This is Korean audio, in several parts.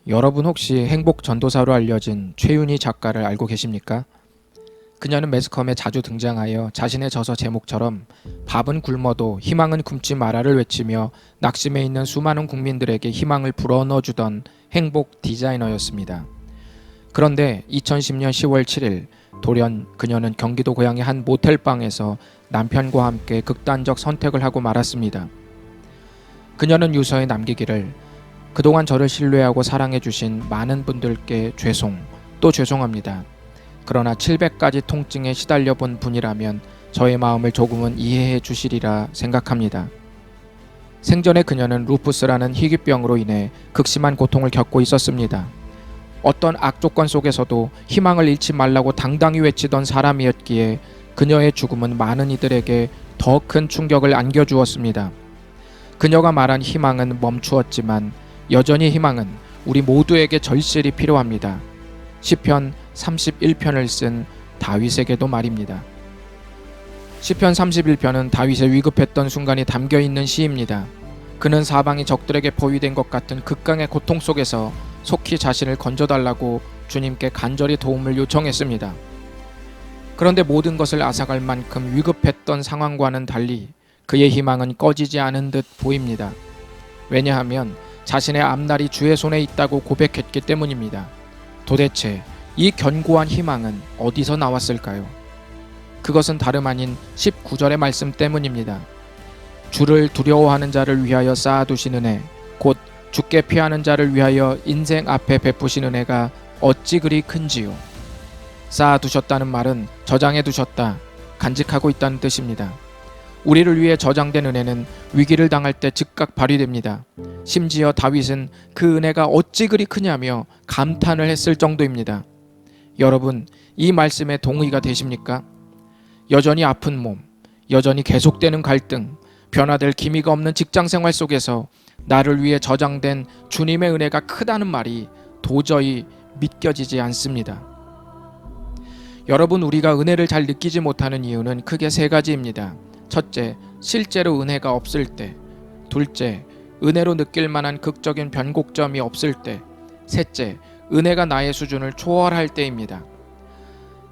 여러분 혹시 행복 전도사로 알려진 최윤희 작가를 알고 계십니까? 그녀는 매스컴에 자주 등장하여 자신의 저서 제목처럼 밥은 굶어도 희망은 굶지 마라를 외치며 낙심해 있는 수많은 국민들에게 희망을 불어넣어주던 행복 디자이너였습니다. 그런데 2010년 10월 7일 돌연 그녀는 경기도 고향의 한 모텔방에서 남편과 함께 극단적 선택을 하고 말았습니다. 그녀는 유서에 남기기를 그동안 저를 신뢰하고 사랑해 주신 많은 분들께 또 죄송합니다. 그러나 700가지 통증에 시달려 본 분이라면 저의 마음을 조금은 이해해 주시리라 생각합니다. 생전에 그녀는 루푸스라는 희귀병으로 인해 극심한 고통을 겪고 있었습니다. 어떤 악조건 속에서도 희망을 잃지 말라고 당당히 외치던 사람이었기에 그녀의 죽음은 많은 이들에게 더 큰 충격을 안겨주었습니다. 그녀가 말한 희망은 멈추었지만 여전히 희망은 우리 모두에게 절실히 필요합니다. 시편 31편을 쓴 다윗에게도 말입니다. 시편 31편은 다윗의 위급했던 순간이 담겨있는 시입니다. 그는 사방이 적들에게 포위된 것 같은 극강의 고통 속에서 속히 자신을 건져달라고 주님께 간절히 도움을 요청했습니다. 그런데 모든 것을 앗아갈 만큼 위급했던 상황과는 달리 그의 희망은 꺼지지 않은 듯 보입니다. 왜냐하면 자신의 앞날이 주의 손에 있다고 고백했기 때문입니다. 도대체 이 견고한 희망은 어디서 나왔을까요? 그것은 다름 아닌 19절의 말씀 때문입니다. 주를 두려워하는 자를 위하여 쌓아두신 은혜, 곧 주께 피하는 자를 위하여 인생 앞에 베푸신 은혜가 어찌 그리 큰지요. 쌓아두셨다는 말은 저장해두셨다, 간직하고 있다는 뜻입니다. 우리를 위해 저장된 은혜는 위기를 당할 때 즉각 발휘됩니다. 심지어 다윗은 그 은혜가 어찌 그리 크냐며 감탄을 했을 정도입니다. 여러분, 이 말씀에 동의가 되십니까? 여전히 아픈 몸, 여전히 계속되는 갈등, 변화될 기미가 없는 직장생활 속에서 나를 위해 저장된 주님의 은혜가 크다는 말이 도저히 믿겨지지 않습니다. 여러분, 우리가 은혜를 잘 느끼지 못하는 이유는 크게 세 가지입니다. 첫째, 실제로 은혜가 없을 때. 둘째, 은혜로 느낄 만한 극적인 변곡점이 없을 때. 셋째, 은혜가 나의 수준을 초월할 때입니다.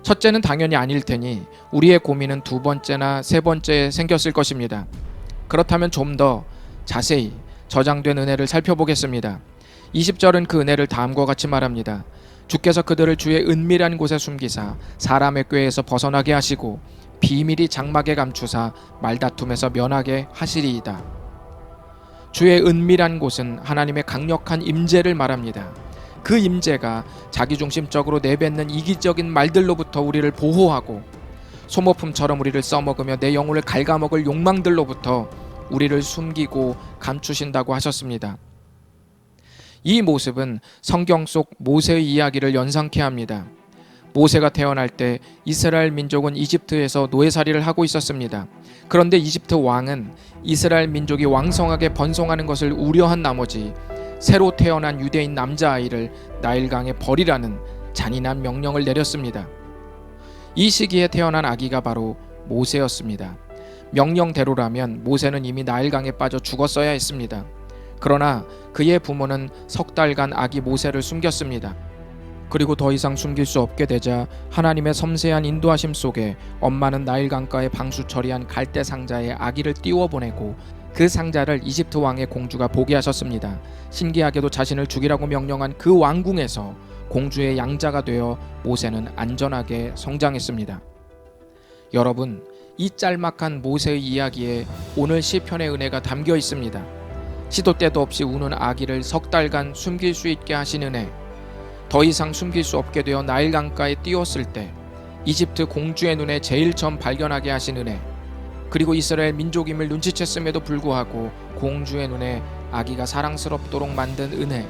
첫째는 당연히 아닐 테니 우리의 고민은 두 번째나 세 번째에 생겼을 것입니다. 그렇다면 좀 더 자세히 저장된 은혜를 살펴보겠습니다. 20절은 그 은혜를 다음과 같이 말합니다. 주께서 그들을 주의 은밀한 곳에 숨기사 사람의 꾀에서 벗어나게 하시고 비밀이 장막에 감추사 말다툼에서 면하게 하시리이다. 주의 은밀한 곳은 하나님의 강력한 임재를 말합니다. 그 임재가 자기중심적으로 내뱉는 이기적인 말들로부터 우리를 보호하고 소모품처럼 우리를 써먹으며 내 영혼을 갉아먹을 욕망들로부터 우리를 숨기고 감추신다고 하셨습니다. 이 모습은 성경 속 모세의 이야기를 연상케 합니다. 모세가 태어날 때 이스라엘 민족은 이집트에서 노예살이를 하고 있었습니다. 그런데 이집트 왕은 이스라엘 민족이 왕성하게 번성하는 것을 우려한 나머지 새로 태어난 유대인 남자아이를 나일강에 버리라는 잔인한 명령을 내렸습니다. 이 시기에 태어난 아기가 바로 모세였습니다. 명령대로라면 모세는 이미 나일강에 빠져 죽었어야 했습니다. 그러나 그의 부모는 석 달간 아기 모세를 숨겼습니다. 그리고 더 이상 숨길 수 없게 되자 하나님의 섬세한 인도하심 속에 엄마는 나일강가에 방수 처리한 갈대 상자에 아기를 띄워보내고 그 상자를 이집트 왕의 공주가 보게 하셨습니다. 신기하게도 자신을 죽이라고 명령한 그 왕궁에서 공주의 양자가 되어 모세는 안전하게 성장했습니다. 여러분, 이 짤막한 모세의 이야기에 오늘 시편의 은혜가 담겨 있습니다. 시도 때도 없이 우는 아기를 석 달간 숨길 수 있게 하신 은혜, 더 이상 숨길 수 없게 되어 나일강가에 띄웠을 때 이집트 공주의 눈에 제일 처음 발견하게 하신 은혜, 그리고 이스라엘 민족임을 눈치챘음에도 불구하고 공주의 눈에 아기가 사랑스럽도록 만든 은혜,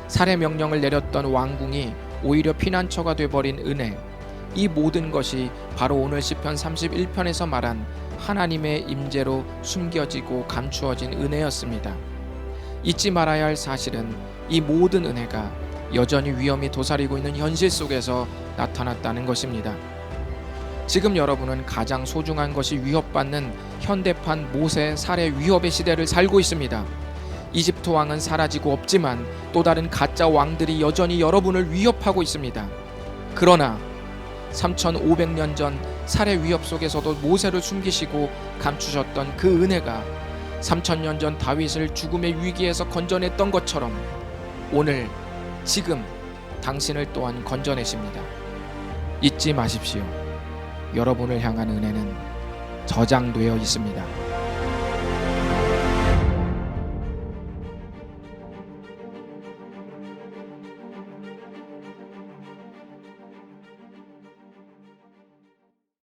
살해 명령을 내렸던 왕궁이 오히려 피난처가 돼버린 은혜, 이 모든 것이 바로 오늘 시편 31편에서 말한 하나님의 임재로 숨겨지고 감추어진 은혜였습니다. 잊지 말아야 할 사실은 이 모든 은혜가 여전히 위험이 도사리고 있는 현실 속에서 나타났다는 것입니다. 지금 여러분은 가장 소중한 것이 위협받는 현대판 모세 살해 위협의 시대를 살고 있습니다. 이집트 왕은 사라지고 없지만 또 다른 가짜 왕들이 여전히 여러분을 위협하고 있습니다. 그러나 3500년 전 살해 위협 속에서도 모세를 숨기시고 감추셨던 그 은혜가 3000년 전 다윗을 죽음의 위기에서 건져냈던 것처럼 오늘 지금 당신을 또한 건져내십니다. 잊지 마십시오. 여러분을 향한 은혜는 저장되어 있습니다.